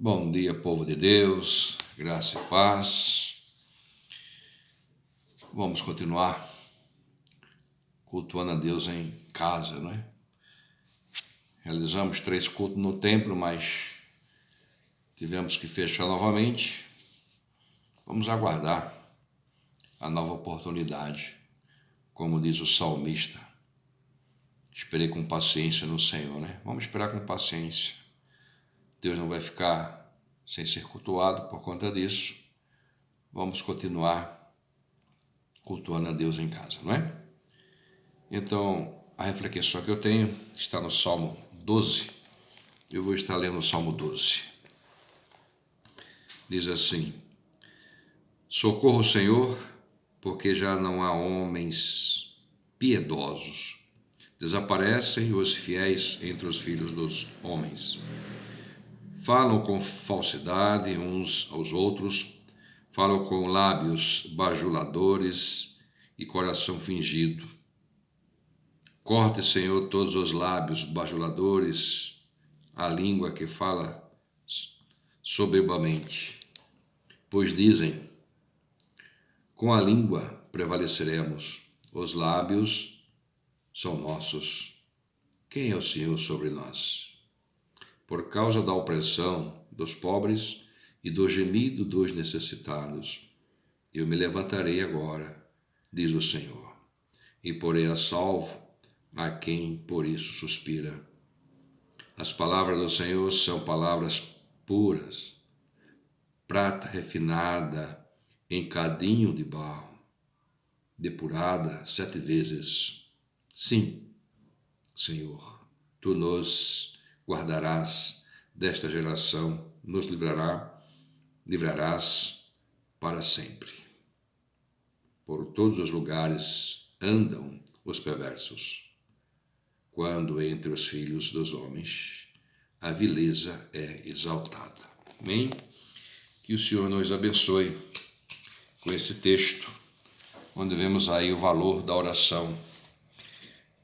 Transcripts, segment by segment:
Bom dia, povo de Deus, graça e paz. Vamos continuar cultuando a Deus em casa, não é? Realizamos 3 cultos no templo, mas tivemos que fechar novamente. Vamos aguardar a nova oportunidade, como diz o salmista. Esperei com paciência no Senhor, né? Vamos esperar com paciência. Deus não vai ficar sem ser cultuado por conta disso. Vamos continuar cultuando a Deus em casa, não é? Então, a reflexão que eu tenho está no Salmo 12. Eu vou estar lendo o Salmo 12. Diz assim: Socorro, Senhor, porque já não há homens piedosos. Desaparecem os fiéis entre os filhos dos homens. Falam com falsidade uns aos outros, falam com lábios bajuladores e coração fingido. Corte, Senhor, todos os lábios bajuladores, a língua que fala soberbamente. Pois dizem, com a língua prevaleceremos, os lábios são nossos. Quem é o Senhor sobre nós? Por causa da opressão dos pobres e do gemido dos necessitados, eu me levantarei agora, diz o Senhor, e porei a salvo a quem por isso suspira. As palavras do Senhor são palavras puras, prata refinada em cadinho de barro, depurada 7 vezes. Sim, Senhor, tu nos guardarás desta geração, nos livrarás para sempre. Por todos os lugares andam os perversos, quando entre os filhos dos homens a vileza é exaltada. Amém? Que o Senhor nos abençoe com esse texto, onde vemos aí o valor da oração.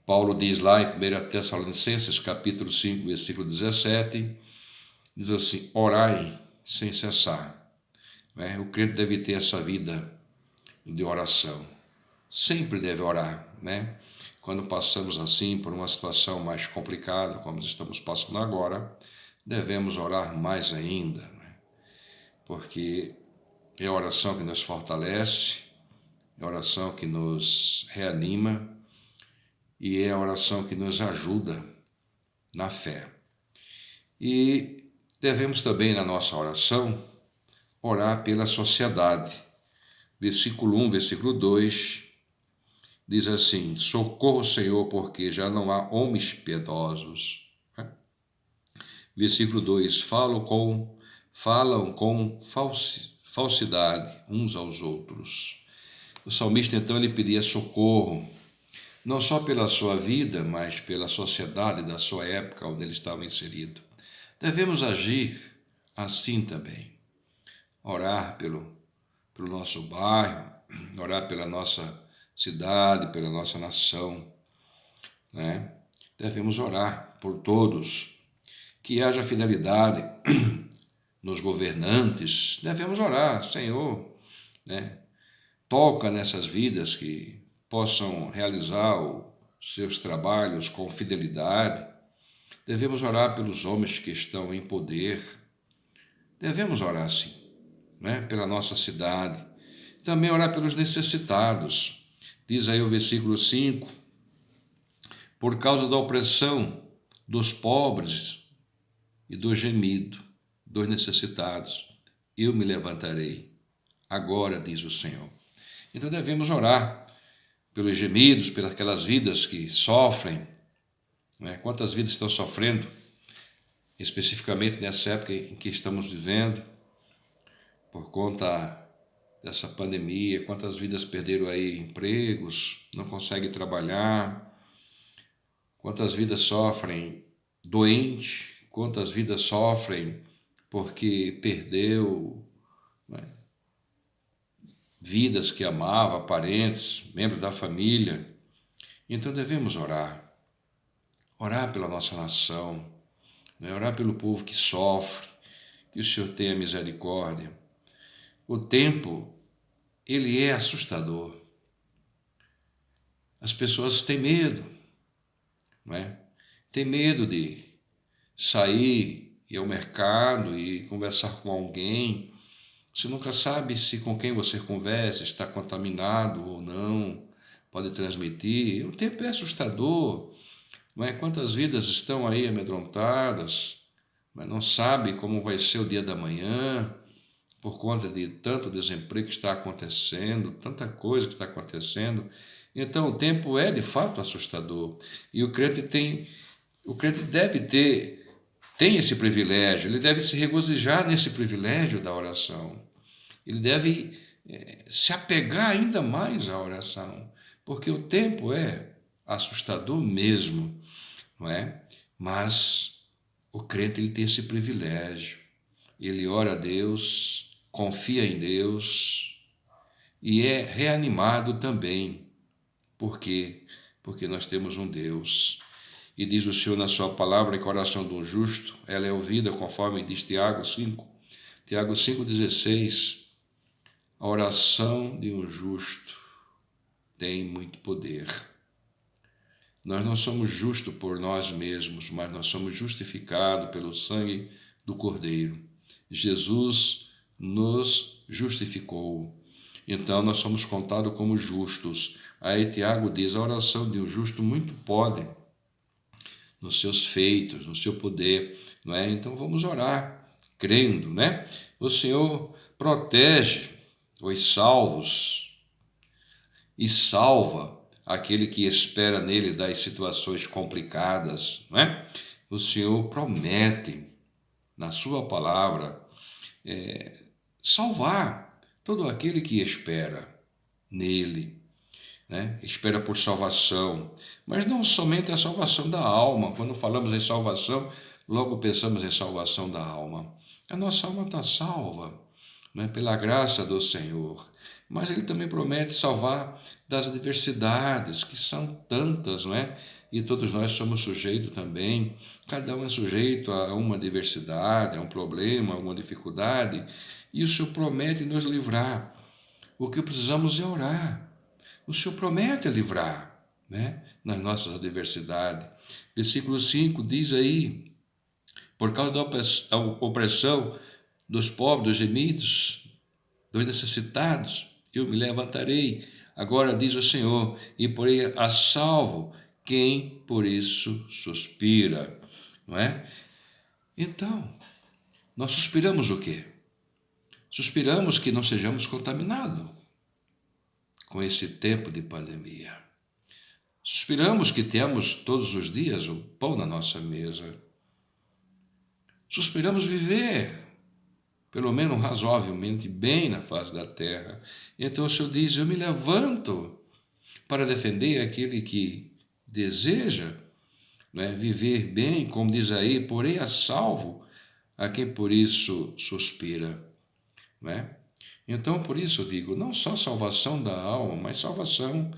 Paulo diz lá em 1 Tessalonicenses, capítulo 5, versículo 17, diz assim, orai sem cessar. O crente deve ter essa vida de oração. Sempre deve orar, né? Quando passamos assim por uma situação mais complicada, como estamos passando agora, devemos orar mais ainda, né? Porque é a oração que nos fortalece, é a oração que nos reanima e é a oração que nos ajuda na fé. E devemos também, na nossa oração, orar pela sociedade. Versículo 1, versículo 2, diz assim, socorro, Senhor, porque já não há homens piedosos. Versículo 2, falam com falsidade uns aos outros. O salmista, então, ele pedia socorro, não só pela sua vida, mas pela sociedade da sua época onde ele estava inserido. Devemos agir assim também. Orar pelo nosso bairro, orar pela nossa cidade, pela nossa nação, né? Devemos orar por todos, que haja fidelidade nos governantes. Devemos orar, Senhor, né? Toca nessas vidas que possam realizar os seus trabalhos com fidelidade. Devemos orar pelos homens que estão em poder. Devemos orar sim, né? Pela nossa cidade. Também orar pelos necessitados. Diz aí o versículo 5, por causa da opressão dos pobres e do gemido dos necessitados, eu me levantarei. Agora, diz o Senhor. Então devemos orar pelos gemidos, pelas aquelas vidas que sofrem, né? Quantas vidas estão sofrendo, especificamente nessa época em que estamos vivendo, por conta dessa pandemia, quantas vidas perderam aí empregos, não conseguem trabalhar, quantas vidas sofrem doente, quantas vidas sofrem porque perdeu, né, vidas que amava, parentes, membros da família. Então devemos orar pela nossa nação, né, orar pelo povo que sofre, que o Senhor tenha misericórdia. O tempo, ele é assustador. As pessoas têm medo, não é? Tem medo de sair, ir ao mercado e conversar com alguém. Você nunca sabe se com quem você conversa está contaminado ou não, pode transmitir. O tempo é assustador, não é? Quantas vidas estão aí amedrontadas, mas não sabe como vai ser o dia da manhã, por conta de tanto desemprego que está acontecendo, tanta coisa que está acontecendo. Então o tempo é de fato assustador. E o crente deve tem esse privilégio, ele deve se regozijar nesse privilégio da oração. Ele deve se apegar ainda mais à oração, porque o tempo é assustador mesmo, não é? Mas o crente ele tem esse privilégio. Ele ora a Deus, confia em Deus e é reanimado também. Por quê? Porque nós temos um Deus. E diz o Senhor na sua palavra que a oração do justo, ela é ouvida conforme diz Tiago 5. Tiago 5,16. A oração de um justo tem muito poder. Nós não somos justos por nós mesmos, mas nós somos justificados pelo sangue do Cordeiro. Jesus nos justificou. Então nós somos contados como justos. Aí Tiago diz, a oração de um justo muito pode nos seus feitos, no seu poder, não é? Então vamos orar, crendo, né? O Senhor protege os salvos e salva aquele que espera nele das situações complicadas, não é? O Senhor promete na sua palavra salvar todo aquele que espera nele, né? Espera por salvação, mas não somente a salvação da alma. Quando falamos em salvação, logo pensamos em salvação da alma. A nossa alma está salva, né, pela graça do Senhor, mas Ele também promete salvar das adversidades, que são tantas, não é? E todos nós somos sujeitos também, cada um é sujeito a uma adversidade, a um problema, a uma dificuldade, e o Senhor promete nos livrar. O que precisamos é orar. O Senhor promete livrar, né, nas nossas adversidades. Versículo 5 diz aí, por causa da opressão dos pobres, dos gemidos, dos necessitados, eu me levantarei. Agora diz o Senhor, e porei a salvo quem por isso suspira. Não é? Então, nós suspiramos o quê? Suspiramos que não sejamos contaminados com esse tempo de pandemia. Suspiramos que temos todos os dias o pão na nossa mesa. Suspiramos viver, pelo menos razoavelmente, bem na face da terra. Então o Senhor diz, eu me levanto para defender aquele que deseja, né, viver bem, como diz aí, porém a salvo a quem por isso suspira. Né? Então, por isso eu digo, não só salvação da alma, mas salvação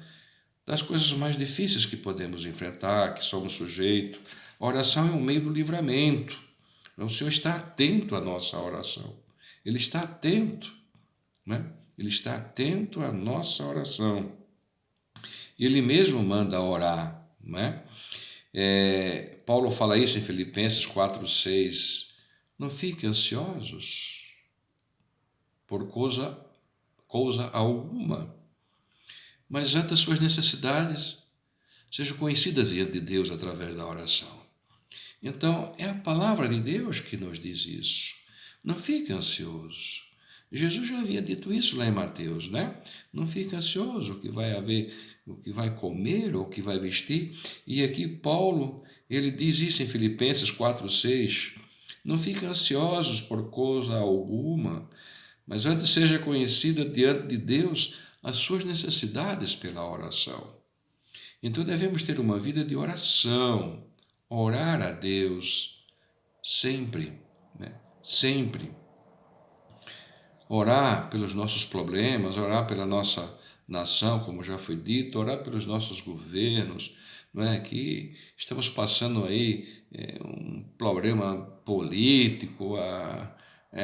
das coisas mais difíceis que podemos enfrentar, que somos sujeitos. A oração é um meio do livramento. O Senhor está atento à nossa oração. Ele está atento, né? Ele está atento à nossa oração. Ele mesmo manda orar, né? Paulo fala isso em Filipenses 4:6. Não fiquem ansiosos por coisa alguma, mas antes as suas necessidades sejam conhecidas diante de Deus através da oração. Então, é a palavra de Deus que nos diz isso. Não fique ansioso. Jesus já havia dito isso lá em Mateus, né? Não fique ansioso o que vai haver, o que vai comer ou o que vai vestir. E aqui Paulo, ele diz isso em Filipenses 4:6. Não fiquem ansiosos por coisa alguma, mas antes seja conhecida diante de Deus as suas necessidades pela oração. Então devemos ter uma vida de oração, orar a Deus sempre, né? Sempre. Orar pelos nossos problemas, orar pela nossa nação, como já foi dito, orar pelos nossos governos, não é? Que estamos passando aí um problema político,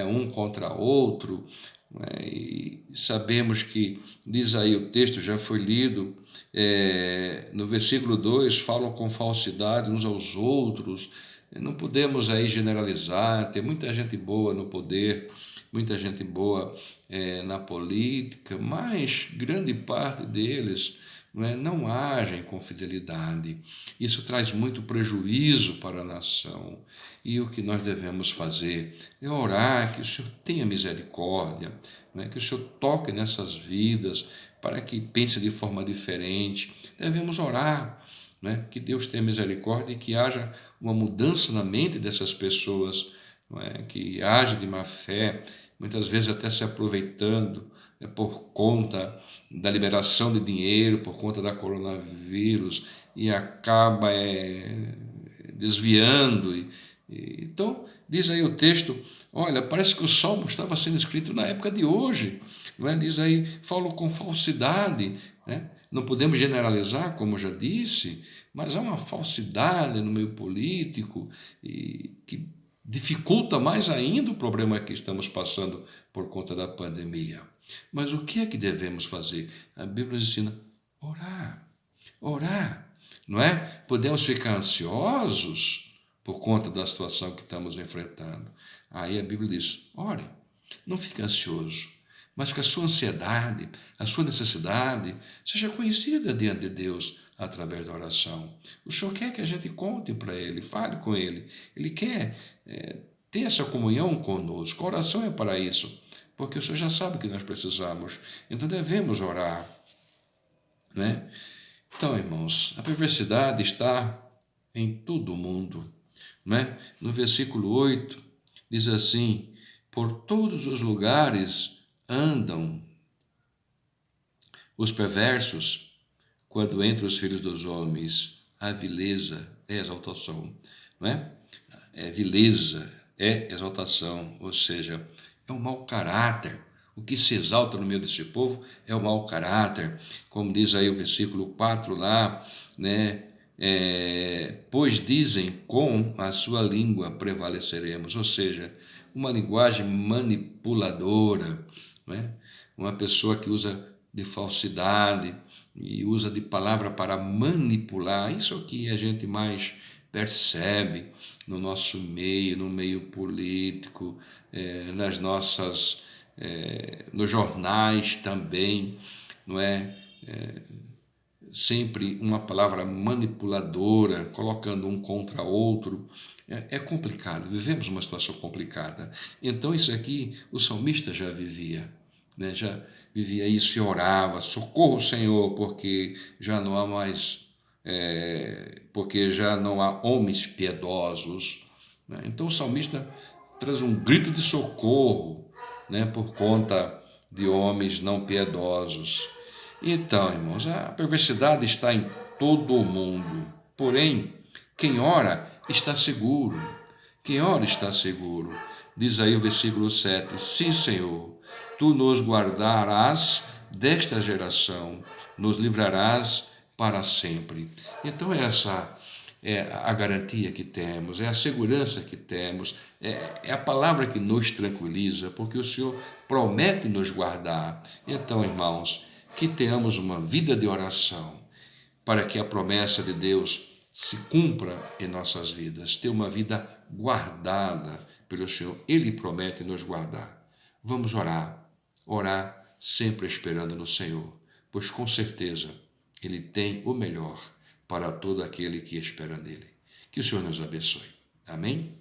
um contra outro, né? E sabemos que, diz aí o texto, já foi lido, no versículo 2, falam com falsidade uns aos outros. Não podemos aí generalizar, tem muita gente boa no poder, muita gente boa na política, mas grande parte deles não agem com fidelidade. Isso traz muito prejuízo para a nação. E o que nós devemos fazer é orar que o Senhor tenha misericórdia, que o Senhor toque nessas vidas para que pense de forma diferente. Devemos orar, que Deus tenha misericórdia e que haja uma mudança na mente dessas pessoas, que age de má fé, muitas vezes até se aproveitando por conta da liberação de dinheiro, por conta da coronavírus, e acaba desviando. Então, diz aí o texto, olha, parece que o Salmo estava sendo escrito na época de hoje, diz aí, falam com falsidade, Não podemos generalizar, como já disse, mas há uma falsidade no meio político e que dificulta mais ainda o problema que estamos passando por conta da pandemia. Mas o que é que devemos fazer? A Bíblia nos ensina orar, não é? Podemos ficar ansiosos por conta da situação que estamos enfrentando. Aí a Bíblia diz, ore, não fique ansioso, mas que a sua ansiedade, a sua necessidade seja conhecida diante de Deus através da oração. O Senhor quer que a gente conte para Ele, fale com Ele. Ele quer ter essa comunhão conosco. A oração é para isso, porque o Senhor já sabe que nós precisamos. Então devemos orar, né? Então, irmãos, a perversidade está em todo o mundo, né? No versículo 8 diz assim, por todos os lugares andam os perversos, quando entre os filhos dos homens a vileza é exaltação, não é? Vileza é exaltação, ou seja, é um mau caráter. O que se exalta no meio desse povo é o mau caráter, como diz aí o versículo 4 lá, né? Pois dizem, com a sua língua prevaleceremos, ou seja, uma linguagem manipuladora, né? Uma pessoa que usa de falsidade e usa de palavra para manipular, isso é o que a gente mais percebe no nosso meio, no meio político, nas nossas, nos jornais também, não é? Sempre uma palavra manipuladora, colocando um contra outro, é complicado, vivemos uma situação complicada. Então isso aqui o salmista já vivia, né? Já vivia isso e orava, socorro Senhor, porque já não há mais, porque já não há homens piedosos, né? Então o salmista traz um grito de socorro, né? Por conta de homens não piedosos. Então, irmãos, a perversidade está em todo o mundo, porém, quem ora está seguro. Quem ora está seguro. Diz aí o versículo 7, sim, Senhor, tu nos guardarás desta geração, nos livrarás para sempre. Então essa é a garantia que temos, é a segurança que temos, é a palavra que nos tranquiliza, porque o Senhor promete nos guardar. Então, irmãos, que tenhamos uma vida de oração para que a promessa de Deus se cumpra em nossas vidas, ter uma vida guardada pelo Senhor. Ele promete nos guardar. Vamos orar sempre esperando no Senhor, pois com certeza Ele tem o melhor para todo aquele que espera nele. Que o Senhor nos abençoe. Amém?